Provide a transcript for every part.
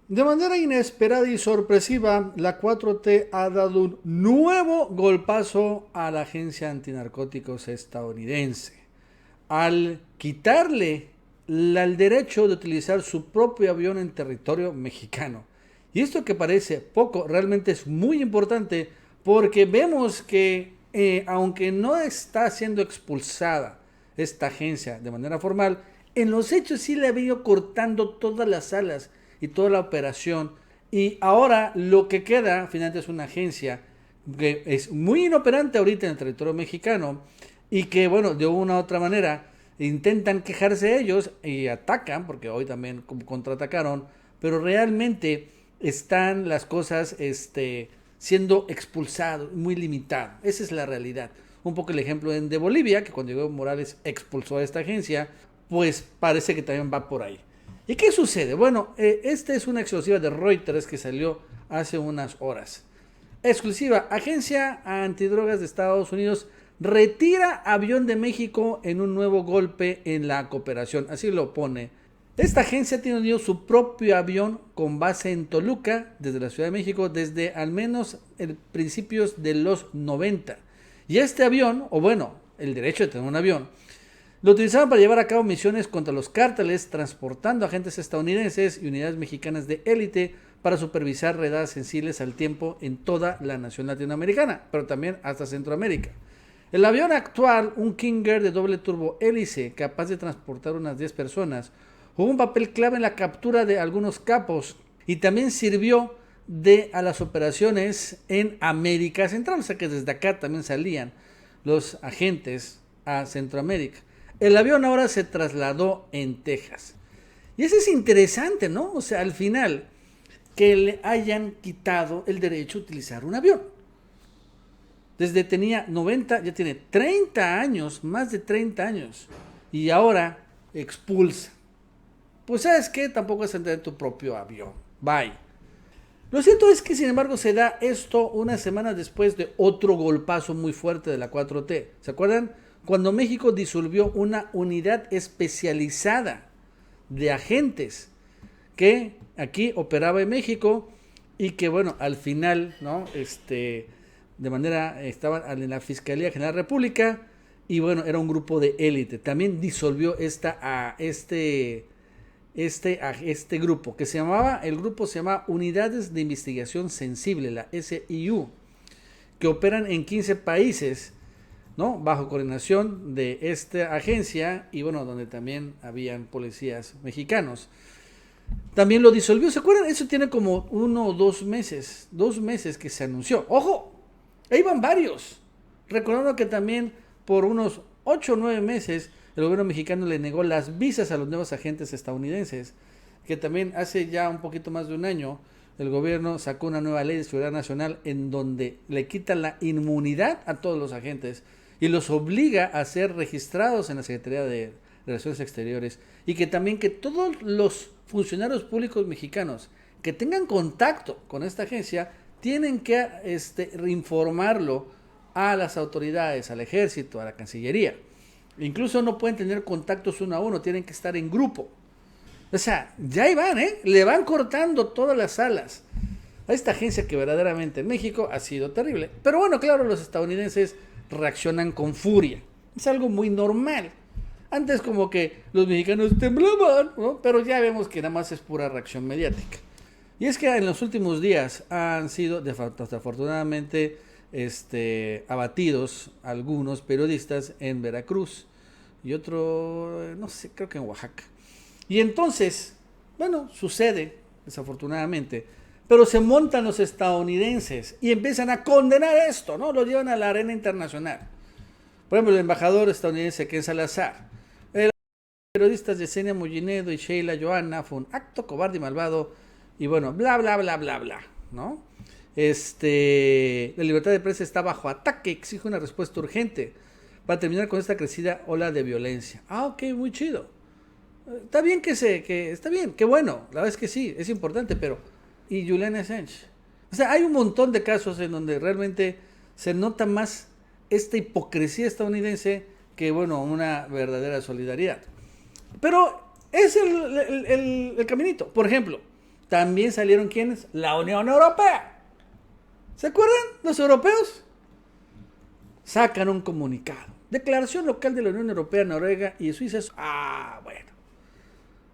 De manera inesperada y sorpresiva, la 4T ha dado un nuevo golpazo a la agencia antinarcóticos estadounidense al quitarle el derecho de utilizar su propio avión en territorio mexicano. Y esto que parece poco, realmente es muy importante porque vemos que aunque no está siendo expulsada esta agencia de manera formal, en los hechos sí le ha venido cortando todas las alas y toda la operación. Y ahora lo que queda finalmente es una agencia que es muy inoperante ahorita en el territorio mexicano y que, bueno, de una u otra manera intentan quejarse ellos y atacan, porque hoy también contraatacaron, pero realmente están las cosas siendo expulsados, muy limitado. Esa es la realidad. Un poco el ejemplo de Bolivia, que cuando llegó Morales expulsó a esta agencia, pues parece que también va por ahí. ¿Y qué sucede? Bueno, esta es una exclusiva de Reuters que salió hace unas horas. Exclusiva, Agencia Antidrogas de Estados Unidos retira avión de México en un nuevo golpe en la cooperación. Así lo pone. Esta agencia tiene unido su propio avión con base en Toluca, desde la Ciudad de México, desde al menos principios de los 90. Y este avión, o bueno, el derecho de tener un avión, lo utilizaban para llevar a cabo misiones contra los cárteles, transportando agentes estadounidenses y unidades mexicanas de élite para supervisar redadas sensibles al tiempo en toda la nación latinoamericana, pero también hasta Centroamérica. El avión actual, un Kinger de doble turbo hélice, capaz de transportar unas 10 personas, jugó un papel clave en la captura de algunos capos y también sirvió a las operaciones en América Central, o sea que desde acá también salían los agentes a Centroamérica. El avión ahora se trasladó en Texas. Y eso es interesante, ¿no? O sea, al final, que le hayan quitado el derecho a utilizar un avión. Desde tenía 90, ya tiene 30 años, más de 30 años. Y ahora expulsa. Pues sabes qué, tampoco es entrar en tu propio avión. Bye. Lo cierto es que sin embargo se da esto una semana después de otro golpazo muy fuerte de la 4T. ¿Se acuerdan? Cuando México disolvió una unidad especializada de agentes que aquí operaba en México y que bueno, al final, ¿no? De manera, estaban en la Fiscalía General de la República y bueno, era un grupo de élite. También disolvió este grupo que el grupo se llamaba Unidades de Investigación Sensible, la SIU, que operan en 15 países, ¿no? Bajo coordinación de esta agencia y bueno, donde también habían policías mexicanos. También lo disolvió, ¿se acuerdan? Eso tiene como 2 meses que se anunció. ¡Ojo! Ahí van varios. Recordando que también por unos 8 o 9 meses el gobierno mexicano le negó las visas a los nuevos agentes estadounidenses, que también hace ya un poquito más de un año el gobierno sacó una nueva ley de seguridad nacional en donde le quita la inmunidad a todos los agentes y los obliga a ser registrados en la Secretaría de Relaciones Exteriores y que también que todos los funcionarios públicos mexicanos que tengan contacto con esta agencia tienen que informarlo a las autoridades, al ejército, a la Cancillería. Incluso no pueden tener contactos uno a uno, tienen que estar en grupo. O sea, ya ahí van, ¿eh? Le van cortando todas las alas a esta agencia que verdaderamente en México ha sido terrible. Pero bueno, claro, los estadounidenses reaccionan con furia. Es algo muy normal. Antes como que los mexicanos temblaban, ¿no? Pero ya vemos que nada más es pura reacción mediática. Y es que en los últimos días han sido desafortunadamente abatidos algunos periodistas en Veracruz y otro, no sé, creo que en Oaxaca. Y entonces, bueno, sucede, desafortunadamente, pero se montan los estadounidenses y empiezan a condenar esto, ¿no? Lo llevan a la arena internacional. Por ejemplo, el embajador estadounidense Ken Salazar, el periodistas Yesenia Mollinedo y Sheila Johanna, fue un acto cobarde y malvado, y bueno, bla, bla, bla, bla, bla, ¿no? La libertad de prensa está bajo ataque, exige una respuesta urgente para terminar con esta crecida ola de violencia. Ah, ok, muy chido. Está bien está bien, qué bueno, la verdad es que sí, es importante, pero ¿y Julian Assange? O sea, hay un montón de casos en donde realmente se nota más esta hipocresía estadounidense que, bueno, una verdadera solidaridad. Pero es el caminito. Por ejemplo, también salieron ¿quiénes? La Unión Europea. ¿Se acuerdan? Los europeos sacan un comunicado. Declaración local de la Unión Europea, Noruega y Suiza. Bueno.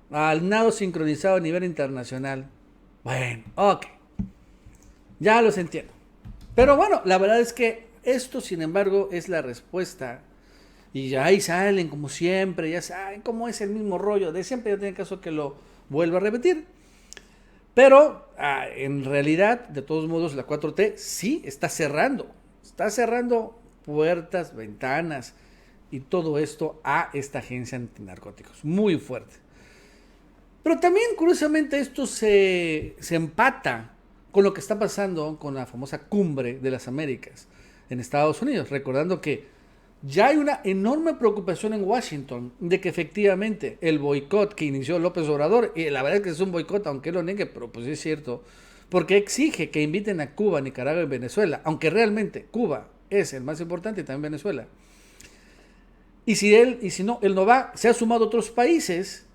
Al nado sincronizado a nivel internacional. Bueno, ok. Ya los entiendo. Pero bueno, la verdad es que esto, sin embargo, es la respuesta. Y ya ahí salen como siempre, ya saben cómo es el mismo rollo de siempre. Ya tiene caso que lo vuelva a repetir. Pero en realidad, de todos modos, la 4T sí está cerrando. Está cerrando puertas, ventanas y todo esto a esta agencia antinarcóticos. Muy fuerte. Pero también, curiosamente, esto se empata con lo que está pasando con la famosa cumbre de las Américas en Estados Unidos. Recordando que ya hay una enorme preocupación en Washington de que efectivamente el boicot que inició López Obrador, y la verdad es que es un boicot, aunque lo niegue, pero pues es cierto, porque exige que inviten a Cuba, Nicaragua y Venezuela, aunque realmente Cuba es el más importante y también Venezuela. Y si no, él no va, se ha sumado a otros países,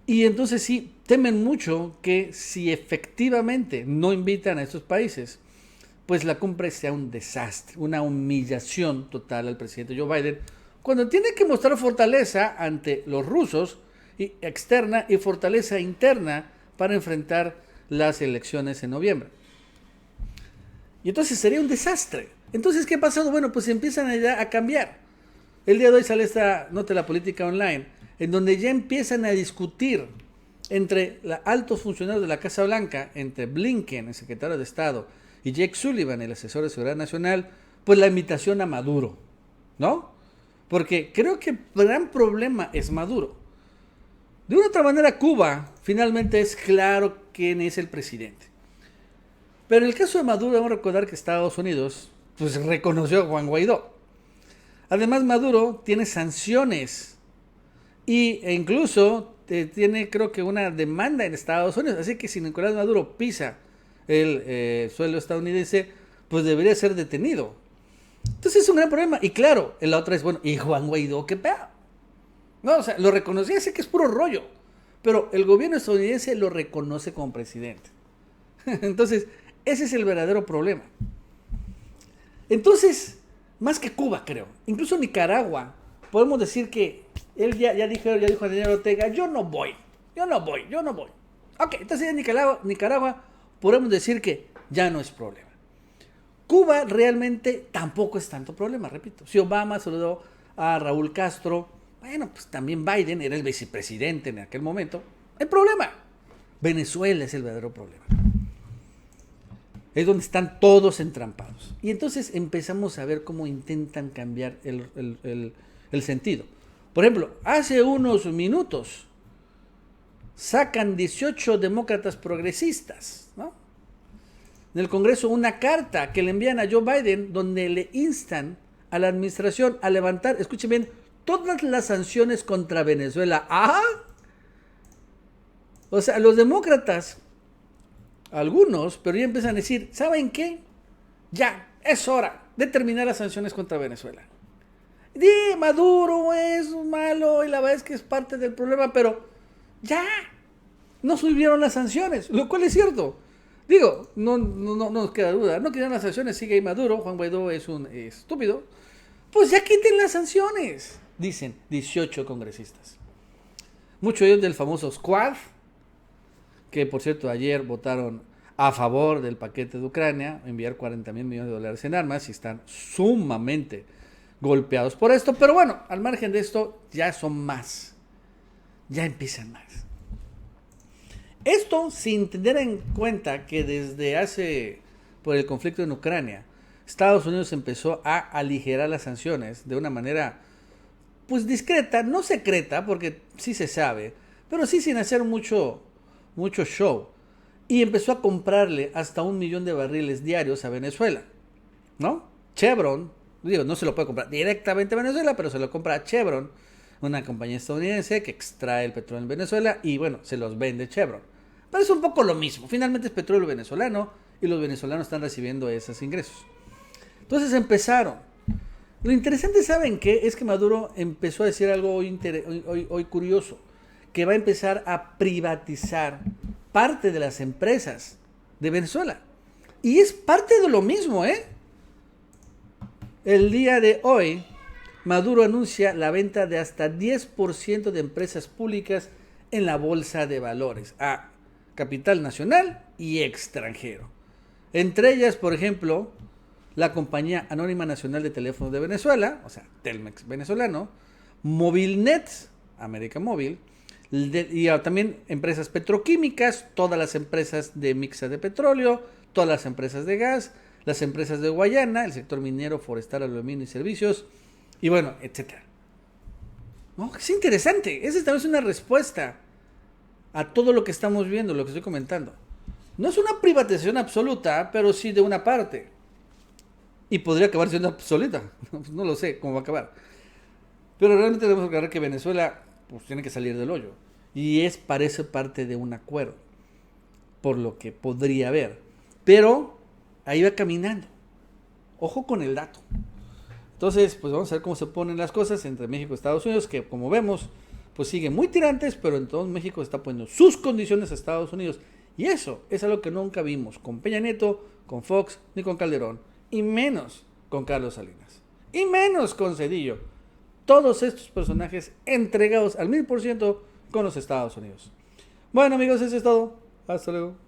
y entonces sí, temen mucho que si efectivamente no invitan a estos países, pues la cumbre sea un desastre, una humillación total al presidente Joe Biden, cuando tiene que mostrar fortaleza ante los rusos, y externa y fortaleza interna para enfrentar las elecciones en noviembre. Y entonces sería un desastre. Entonces, ¿qué ha pasado? Bueno, pues empiezan ya a cambiar. El día de hoy sale esta nota de la política online, en donde ya empiezan a discutir entre altos funcionarios de la Casa Blanca, entre Blinken, el secretario de Estado, y Jake Sullivan, el asesor de seguridad nacional, pues la invitación a Maduro, ¿no? Porque creo que el gran problema es Maduro. De una otra manera, Cuba finalmente es claro quién es el presidente. Pero en el caso de Maduro, debemos recordar que Estados Unidos pues reconoció a Juan Guaidó. Además, Maduro tiene sanciones e incluso tiene, creo que, una demanda en Estados Unidos. Así que si Nicolás Maduro pisa el suelo estadounidense, pues debería ser detenido. Entonces es un gran problema. Y claro, la otra es, bueno, ¿y Juan Guaidó qué pedo? No, o sea, lo reconocía, sé que es puro rollo, pero el gobierno estadounidense lo reconoce como presidente. Entonces, ese es el verdadero problema. Entonces, más que Cuba, creo, incluso Nicaragua, podemos decir que él ya dijo a Daniel Ortega, yo no voy. Ok, entonces ya Nicaragua podemos decir que ya no es problema. Cuba realmente tampoco es tanto problema, repito. Si Obama saludó a Raúl Castro, bueno, pues también Biden era el vicepresidente en aquel momento. El problema, Venezuela es el verdadero problema. Es donde están todos entrampados. Y entonces empezamos a ver cómo intentan cambiar el sentido. Por ejemplo, hace unos minutos sacan 18 demócratas progresistas, ¿no?, en el Congreso una carta que le envían a Joe Biden donde le instan a la administración a levantar, escuchen bien, todas las sanciones contra Venezuela. ¡Ah! O sea, los demócratas, algunos, pero ya empiezan a decir, ¿saben qué? Ya, es hora de terminar las sanciones contra Venezuela. Maduro es malo y la verdad es que es parte del problema, pero ya, no subieron las sanciones, lo cual es cierto. Digo, no nos queda duda, no quieren las sanciones, sigue ahí Maduro, Juan Guaidó es un estúpido. Pues ya quiten las sanciones, dicen 18 congresistas. Muchos de ellos del famoso Squad, que por cierto ayer votaron a favor del paquete de Ucrania, enviar $40 mil millones de dólares en armas, y están sumamente golpeados por esto. Pero bueno, al margen de esto, ya son más, ya empiezan más. Esto sin tener en cuenta que desde por el conflicto en Ucrania, Estados Unidos empezó a aligerar las sanciones de una manera pues discreta, no secreta, porque sí se sabe, pero sí sin hacer mucho show. Y empezó a comprarle hasta 1 millón de barriles diarios a Venezuela, ¿no? Chevron, no se lo puede comprar directamente a Venezuela, pero se lo compra a Chevron, una compañía estadounidense que extrae el petróleo en Venezuela y bueno, se los vende Chevron. Pero es un poco lo mismo, finalmente es petróleo venezolano y los venezolanos están recibiendo esos ingresos. Entonces empezaron. Lo interesante, ¿saben qué? Es que Maduro empezó a decir algo hoy curioso, que va a empezar a privatizar parte de las empresas de Venezuela. Y es parte de lo mismo, ¿eh? El día de hoy, Maduro anuncia la venta de hasta 10% de empresas públicas en la bolsa de valores a capital nacional y extranjero. Entre ellas, por ejemplo, la Compañía Anónima Nacional de Teléfonos de Venezuela, o sea, Telmex venezolano, Movilnet, América Móvil, y también empresas petroquímicas, todas las empresas de mixta de petróleo, todas las empresas de gas, las empresas de Guayana, el sector minero, forestal, aluminio y servicios, y bueno, etcétera. ¿No? Es interesante. Esa también es una respuesta a todo lo que estamos viendo, lo que estoy comentando. No es una privatización absoluta, pero sí de una parte. Y podría acabar siendo absoluta. No lo sé cómo va a acabar. Pero realmente debemos aclarar que Venezuela pues, tiene que salir del hoyo. Y parece parte de un acuerdo. Por lo que podría haber. Pero ahí va caminando. Ojo con el dato. Entonces, pues vamos a ver cómo se ponen las cosas entre México y Estados Unidos, que como vemos, pues siguen muy tirantes, pero entonces México está poniendo sus condiciones a Estados Unidos. Y eso es algo que nunca vimos con Peña Nieto, con Fox, ni con Calderón, y menos con Carlos Salinas, y menos con Zedillo. Todos estos personajes entregados al 1000% con los Estados Unidos. Bueno amigos, eso es todo. Hasta luego.